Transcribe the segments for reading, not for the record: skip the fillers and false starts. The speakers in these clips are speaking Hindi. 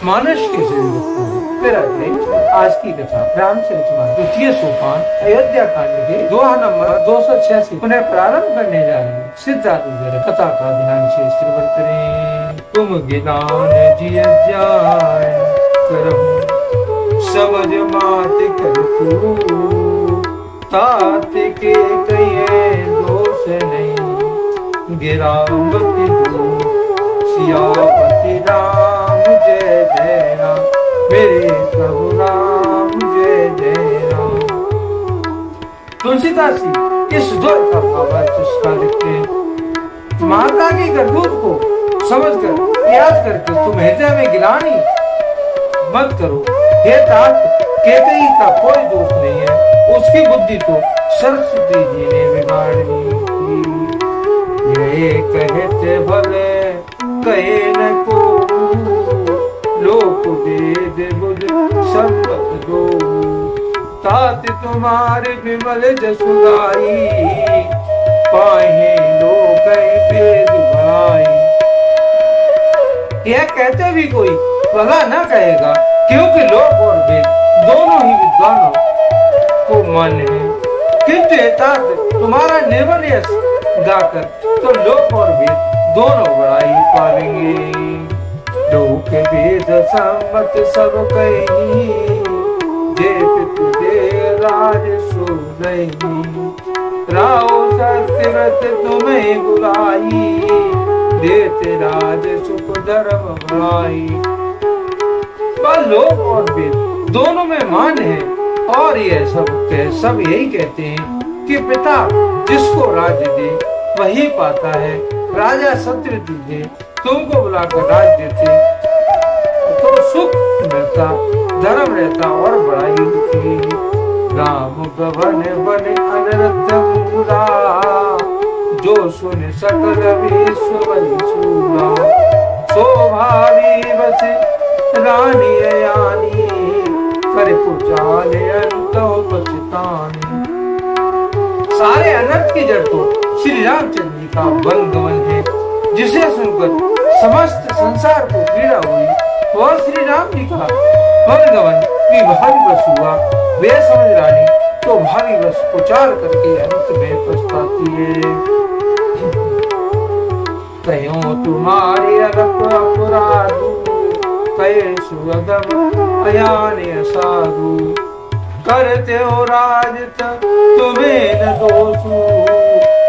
मानस के शरीर फिर आज की कथा रामचरितमानस द्वितीय सोपान अयोध्या कांड के दोहा नंबर 286 पुनः प्रारंभ करने जा रहे हैं। सिद्धार्थ कथा का ध्यान से श्रवण करें। तुम ज्ञान जिय जाय करम समझ मात कर तू तात के कहिए दोष नहीं गिरावती दो सियापति राम जय जय राम मेरे प्रभु राम जय जय राम। तुलसीदास जी इस द्वय का भावार्थ इसका लिखते हैं। माता की करतूत को समझकर याद करके तुम हृदय में गिलानी मत करो। हे तात केकई का कोई दोष नहीं है, उसकी बुद्धि तो सरस्वती जी ने बिगाड़ दी। ये कहते भले कहे न को लोक वेद बुझ सम्मत दो तात तुम्हारे विमल जसुगाई पाए लोक वेद भाई। यह कहते भी कोई भला न कहेगा, क्योंकि लोक और वेद दोनों ही विद्वानों को मान्य है। किंतु तात तुम्हारा निर्बल यश गाकर तो लोक और वेद दोनों बड़ाई पालेंगे। लोक वेद सम्मत सब कहीं जे तुझे राज सो नहीं राओ सत्यव्रत तुम्हें बुलाई देते राज सुख धर्म बढ़ाई। पर लोक और वेद दोनों में मान है और ये सब यही कहते हैं कि पिता जिसको राज्य दे वही पाता है। राजा सत्यवती जी तुमको बुलाकर राज देते तो सुख मिलता, धर्म रहता और बड़ाई होती। राम गवन बन अनर्थ मूला जो सुन सकल विश्व वही सूरा शोभावी बस रानी यानी कर पुचाले अंत पछतानी। सारे अनर्थ की जड़ तो श्री रामचंद्र जी का वनगमन है, जिसे सुनकर समस्त संसार को पीड़ा हुई। वह श्री राम जी का वनगमन भी भावी बस हुआ। वे समझ रानी तो भावी बस पुचार करके अंत में पछताती है। कहो तुम्हारे अलप अपराधु कहे सुअदम अयान साधु करते हो राज तुम्हें न दोषु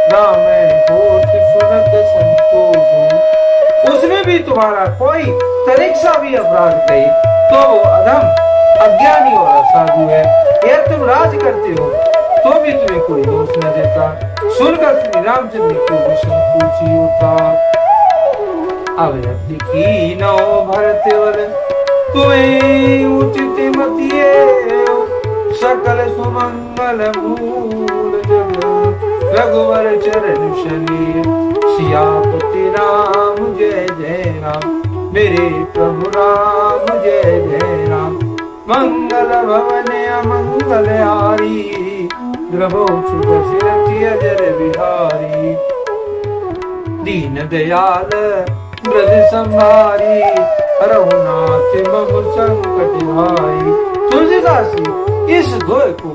राम होत सुनत संतोषु। उसमें भी तुम्हारा कोई तनिक सा भी अपराध कहे तो वो अधम अज्ञानी और असाधु है। यह तुम राज करते हो तो भी तुम्हें कोई दोष न देता। सुनकर श्री रामचंद्र को भी संकोच ही होता। अब की नो भरते वल तुम्हें उचित मतिए सकल सुमंगल मूल जग रघुवर चरण शनि सियापति राम जय जय राम मेरे प्रभु राम जय जय राम। मंगल भवन अमंगल हारी द्रवो सुख सिरति अजर बिहारी दीन दयाल ब्रज संभारी रघुनाथ मम संकट हारी। तुलसीदास जी इस दोहे को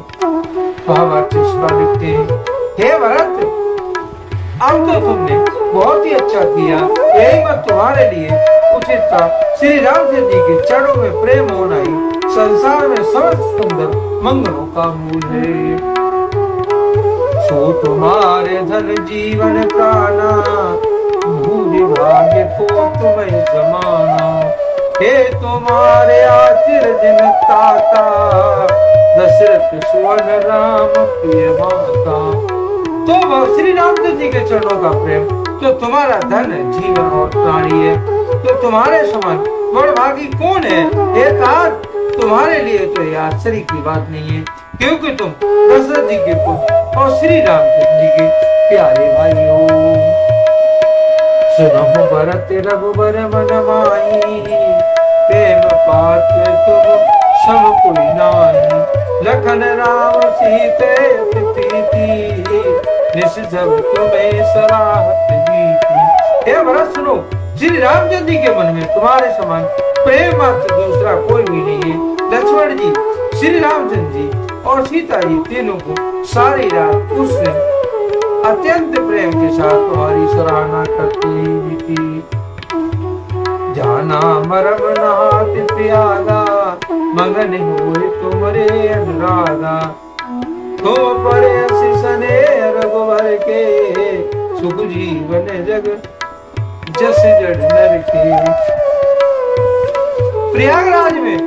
भावार्थ लिखते हैं। हे भरत, अब तो तुमने बहुत ही अच्छा किया। यही बात तुम्हारे लिए उचित था। श्री रामचंद्र जी के चरणों में प्रेम होना ही संसार में समस्त सुंदर मंगलों का मूल है। सो तुम्हारे धन जीवन प्राणा भूरि भाग्य को तुम्हें जमाना। हे तुम्हारे आचिर जिन ताता दशरथ सुवन राम प्रिय माता। तो श्री रामचंद्र जी के चरणों का प्रेम तो तुम्हारा धन जीवन और प्राणी है। तो तुम्हारे समान बड़भागी कौन है? हे तात, तुम्हारे लिए तो यह आश्चर्य की बात नहीं है, क्योंकि तुम दशरथ जी के पुत्र और श्री रामचंद्र जी के प्यारे भाई हो। सुनो भरत रघुबर मन माही प्रेम पात्र तुम सब कोई नाई। लखन राम सीते प्रीति निस जब तुम्हें सराहत जीती। हे भरत सुनो, श्री रामचंद्र जी के मन में तुम्हारे समान प्रेम मात्र दूसरा कोई भी नहीं है। लक्ष्मण जी, श्री रामचंद्र जी और सीता जी तीनों को सारी रात उसने अत्यंत प्रेम के साथ तुम्हारी सराहना करती थी। जाना मरम नहात प्यादा, मगन हुए तुमरे अनुराधा। तुम परे सने रघुवर के, सुख जीवन जग जस जड़ नर के। प्रयागराज में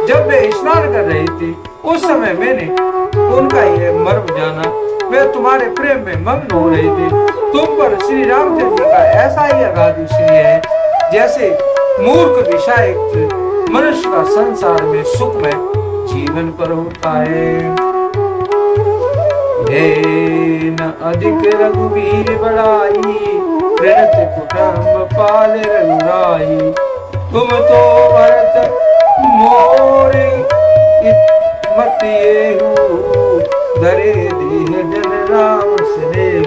जब वे स्नान कर रहे थे उस समय मैंने उनका ये मर्म जाना। वे तुम्हारे प्रेम में मग्न हो रहे थे। तुम पर श्री रामचंद्र जी का ऐसा ही अगाध स्नेह है जैसे मूर्ख विषायक मनुष्य का संसार में सुखमय जीवन पर होता है। न अधिक रघुवीर बड़ाई, प्रणत कुटुंब पाल रघुराई। तुम तो भरत मोरे मत धरे देह जन राम स्नेह।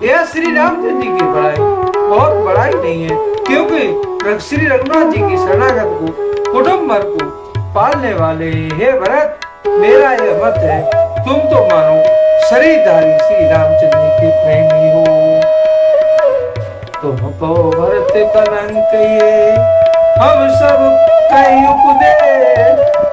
यह श्री रामचंद्र जी की बड़ाई बहुत बड़ाई नहीं है, क्योंकि श्री रघुनाथ जी की शरणागत को कुटुंब भर को पालने वाले। हे भरत, मेरा यह मत है, तुम तो मानो शरीरधारी श्री रामचंद्र जी के प्रेमी हो। तुम तो भरत कलंक ये हम सब कई उपदे,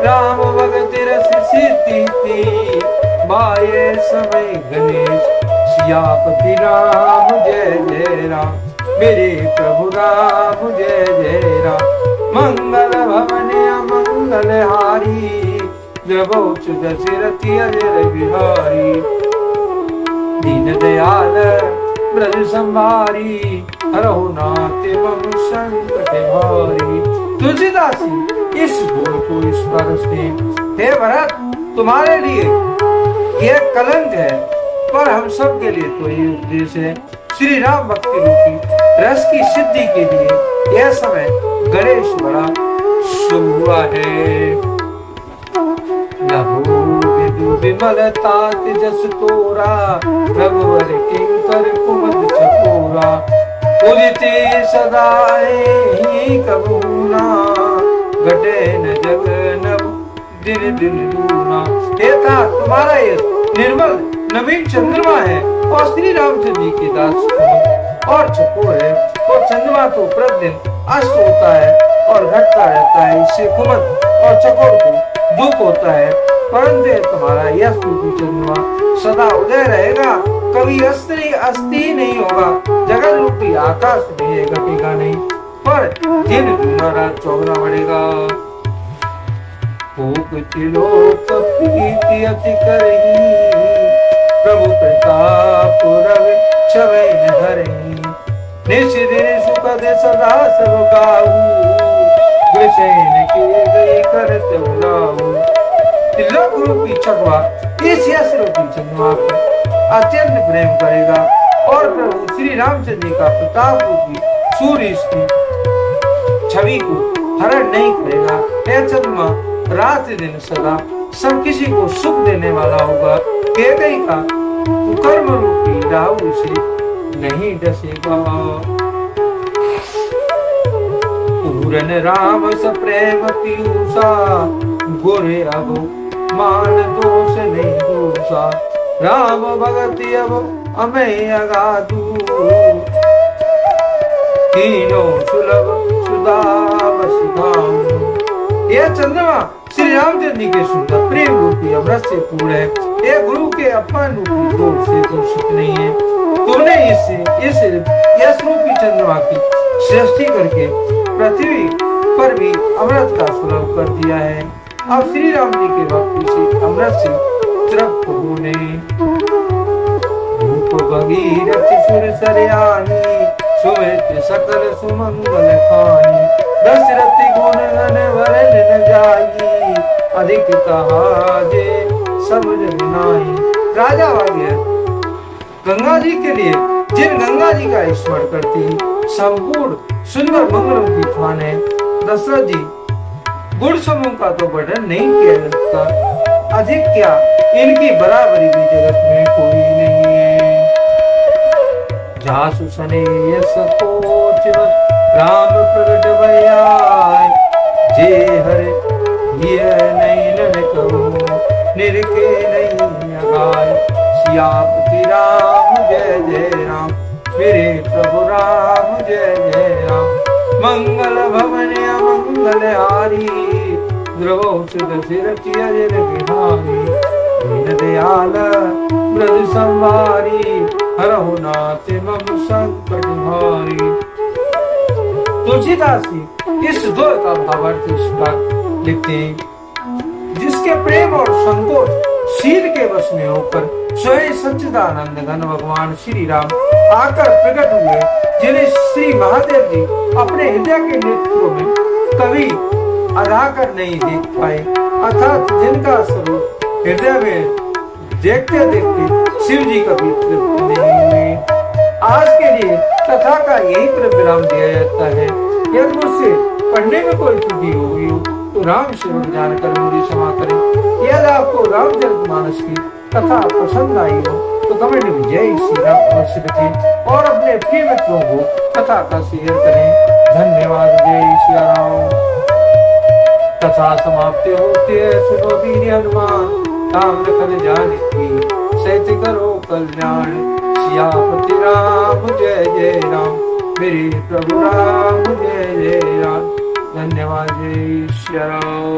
राम भगत रस सिद्धि थी, बाये समय गणेश सियापति राम जय जय राम। मेरे प्रभु राम जय जय राम। मंगल भवन अमंगल हारी, जबोच दशरथी अजर बिहारी। दीन दयाल ब्रज संभारी, रघुनाथ मम संकट भारी। तुलसीदासी इस बोल को स्पर्श दे। हे भरत, तुम्हारे लिए यह कलंक है, पर हम सब के लिए तो ये उपदेश है। श्री राम भक्ति रूपी रस की सिद्धि के लिए यह समय गणेश बड़ा शुभ हुआ है। नभो विदु विमल तात जस तोरा, रघुवर किंकर कुमद चकोरा। उदिते सदाए ही कबूना, घटे न जग नभ दिन दिन दूना। हे तात, तुम्हारा ये निर्मल नवीन चंद्रमा है और श्री रामचंद्र जी के दास और चकोर है। और चंद्रमा तो प्रतिदिन अस्त होता है और घटता रहता है, इससे कुमद और चकोर को दुख होता है। परंतु तुम्हारा यह सूर्य चंद्रमा सदा उदय रहेगा, कभी अस्थि नहीं होगा। जगत रूपी आकाश में घटेगा नहीं, पर दिन दूना रात चौगुना बढ़ेगा। त्रिलोक प्रीति अति करही, प्रभु प्रताप रवि छवै न हरहि। निश दिन सुखद सदा सब गाऊ, गुरसैन के गई करत उलाऊ। त्रिलोक रूपी चकवा इस यश रूपी चंद्रमा को अत्यंत प्रेम करेगा और प्रभु श्री रामचंद्र जी का प्रताप रूपी सूर्य इसकी छवि को हरण नहीं करेगा। यह चंद्रमा रात दिन सदा सब किसी को सुख देने वाला होगा। केकई का कर्म रूपी राहु इसे नहीं डसेगा। पूरन राम स प्रेम पीयूषा, गोरे अब मान दोष नहीं दोषा। राम भगति अब अमय अगाधु, तीनों सुलभ सुधा बसधाम। यह चंद्रमा श्री रामचंद्र जी के सुंदर प्रेम रूपी अमृत से पूर्ण है। यह गुरु के अपमान रूपी दोष से दूषित नहीं है। तुमने इस यश रूपी चंद्रमा की सृष्टि करके पृथ्वी पर भी अमृत का सुलभ कर दिया है। अब श्री राम जी के भक्ति से अमृत से तृप्त होने। रूप भगीरथ सुर सरयानी, सुमित सकल सुमंगल खानी। दशरथ गुण गण वरन न जाई, अधिक कहा जे सब जग नाई। राजा भागीरथ गंगा जी के लिए जिन गंगा जी का स्मरण करती संपूर्ण सुंदर मंगलों की खान है। दशरथ जी गुण समूह का तो वर्णन नहीं किया जा सकता, अधिक क्या इनकी बराबरी भी जगत में कोई नहीं है। जासु सने यस कोच शिव राम प्रगट भयाय। जे हरे हिय नहीं न कहूँ निरखे नहीं अगाय। सियापति राम जय जय राम मेरे प्रभु राम जय जय राम। मंगल भवन अमंगल हारी द्रवो सुध सिर चिर बिहारी। दीन दयाल मृदु संवारी हरहु नाथ मम संकट हारी। तुलसीदास जी इस दो का भावार्थ इस बात लिखते हैं। जिसके प्रेम और संतोष शील के वश में होकर स्वयं सच्चिदानंद घन भगवान श्री राम आकर प्रकट हुए, जिन्हें श्री महादेव जी अपने हृदय के नेत्रों में कभी अधा कर नहीं देख पाए, अर्थात जिनका स्वरूप हृदय में देखते देखते शिव जी कभी तृप्त नहीं हुए। आज के लिए कथा का यही पर विराम दिया जाता है। यदि मुझसे पढ़ने में कोई त्रुटि होगी तो राम सेवक जानकर मुझे क्षमा करें। यदि आपको रामचरितमानस की कथा पसंद आई हो तो कमेंट में जय श्री राम अवश्य लिखें और अपने प्रिय मित्रों को कथा का शेयर करें। धन्यवाद। जय श्री राम। कथा समाप्ति होती है सुनो वीर हनुमान। राम लखन जानकी सहित करो कल्याण। सियापति राम जय जय राम मेरे प्रभु राम जय जय राम। धन्यवाद। जय श्री राम।